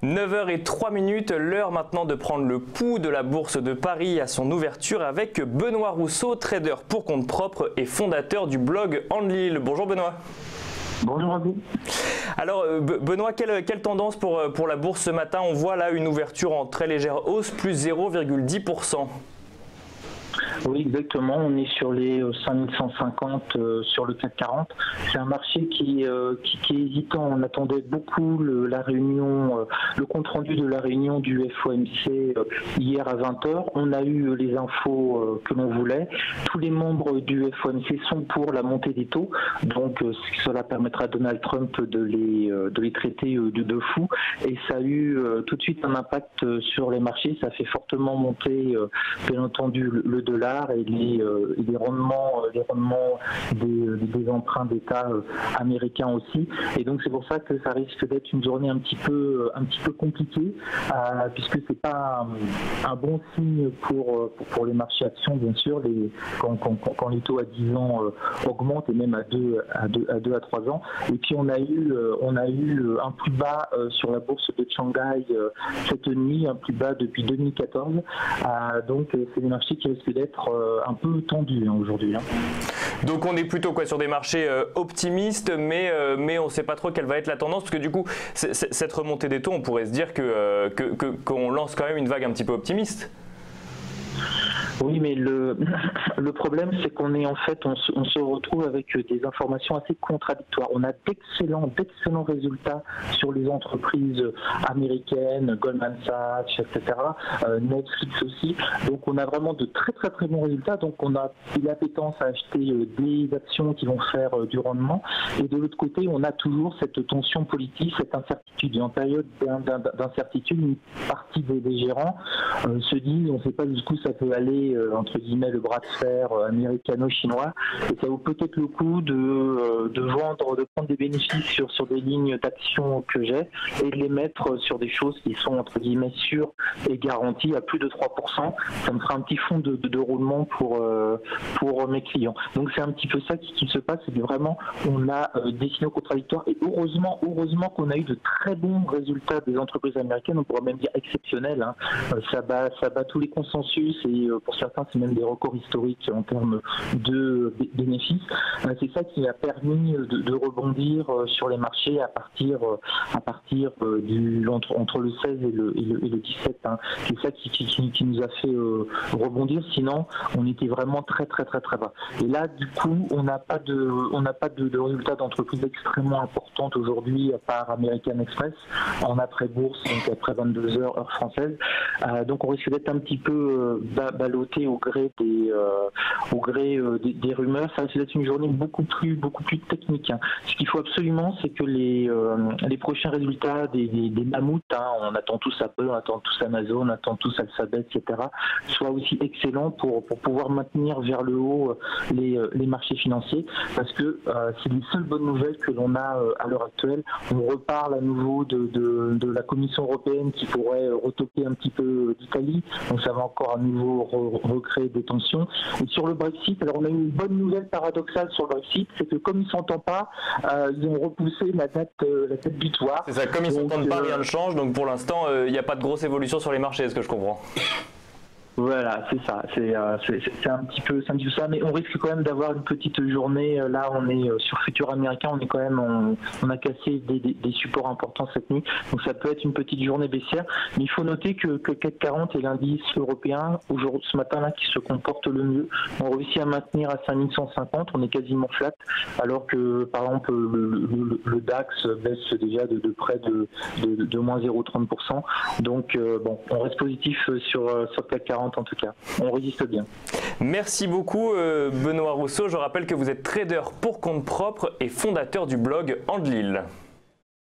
9h03, l'heure maintenant de prendre le pouls de la bourse de Paris à son ouverture avec Benoît Rousseau, trader pour compte propre et fondateur du blog Enlil. Bonjour Benoît. Bonjour à vous. Alors Benoît, quelle tendance pour la bourse ce matin? On voit là une ouverture en très légère hausse, plus 0,10%. Oui, exactement. On est sur les 5150 sur le CAC 40. C'est un marché qui est hésitant. On attendait beaucoup la réunion, le compte-rendu de la réunion du FOMC hier à 20h. On a eu les infos que l'on voulait. Tous les membres du FOMC sont pour la montée des taux. Donc cela permettra à Donald Trump de les traiter de fous. Et ça a eu tout de suite un impact sur les marchés. Ça fait fortement monter, bien entendu, le dollar et les rendements des emprunts d'État américains aussi. Et donc c'est pour ça que ça risque d'être une journée un petit peu compliquée, puisque c'est pas un bon signe pour les marchés actions, bien sûr, quand les taux à 10 ans augmentent, et même à 2 à 3 ans. Et puis on a eu un plus bas sur la bourse de Shanghai cette nuit, un plus bas depuis 2014. Donc c'est des marchés qui risquent d'être un peu tendu aujourd'hui. Donc on est plutôt sur des marchés optimistes, mais on ne sait pas trop quelle va être la tendance, parce que du coup, cette remontée des taux, on pourrait se dire qu'on lance quand même une vague un petit peu optimiste. Oui, mais le problème, c'est qu'on on se retrouve avec des informations assez contradictoires. On a d'excellents résultats sur les entreprises américaines, Goldman Sachs, etc., Netflix aussi. Donc on a vraiment de très bons résultats. Donc on a l'appétence à acheter des actions qui vont faire du rendement. Et de l'autre côté, on a toujours cette tension politique, cette incertitude. Et en période d'incertitude, une partie des gérants se disent, on ne sait pas jusqu'où ça peut aller, entre guillemets, le bras de fer américano-chinois, et ça vaut peut-être le coup de vendre, de prendre des bénéfices sur des lignes d'action que j'ai et de les mettre sur des choses qui sont, entre guillemets, sûres et garanties à plus de 3%. Ça me fera un petit fonds de roulement pour mes clients. Donc c'est un petit peu ça qui se passe, c'est que vraiment on a des signaux contradictoires, et heureusement qu'on a eu de très bons résultats des entreprises américaines, on pourrait même dire exceptionnels. Ça bat tous les consensus, et pour certains c'est même des records historiques en termes de bénéfices. C'est ça qui a permis de rebondir sur les marchés à partir entre le 16 et le 17. C'est ça qui nous a fait rebondir, sinon on était vraiment très bas. Et là du coup on n'a pas de résultats d'entreprise extrêmement importantes aujourd'hui, à part American Express en après-bourse, donc après 22h heure française. Donc on risque d'être un petit peu ballotté au gré des rumeurs. Ça risque d'être une journée beaucoup plus technique. Ce qu'il faut absolument, c'est que les prochains résultats des mammouths, on attend tous Apple, on attend tous Amazon, on attend tous Alphabet, etc., soient aussi excellents pour pouvoir maintenir vers le haut les marchés financiers, parce que c'est les seules bonnes nouvelles que l'on a à l'heure actuelle. On reparle à nouveau de la Commission européenne qui pourrait retoquer un petit peu d'Italie, donc ça va encore à nouveau recréer des tensions. Et sur le Brexit, alors on a eu une bonne nouvelle paradoxale sur le Brexit, c'est que comme ils ne s'entendent pas, ils ont repoussé la date butoir. C'est ça, comme ils ne s'entendent pas, rien ne change, donc pour l'instant, il n'y a pas de grosse évolution sur les marchés, est-ce que je comprends? Voilà, c'est ça, c'est un petit peu ça, mais on risque quand même d'avoir une petite journée. Là, on est sur futur américain, on a cassé des supports importants cette nuit, donc ça peut être une petite journée baissière. Mais il faut noter que CAC 40 est l'indice européen aujourd'hui, ce matin-là, qui se comporte le mieux. On réussit à maintenir à 5150, on est quasiment flat, alors que par exemple le DAX baisse déjà de près de moins 0,30%. Donc bon, on reste positif sur CAC 40. En tout cas, on résiste bien. Merci beaucoup Benoît Rousseau. Je rappelle que vous êtes trader pour compte propre et fondateur du blog Enlil.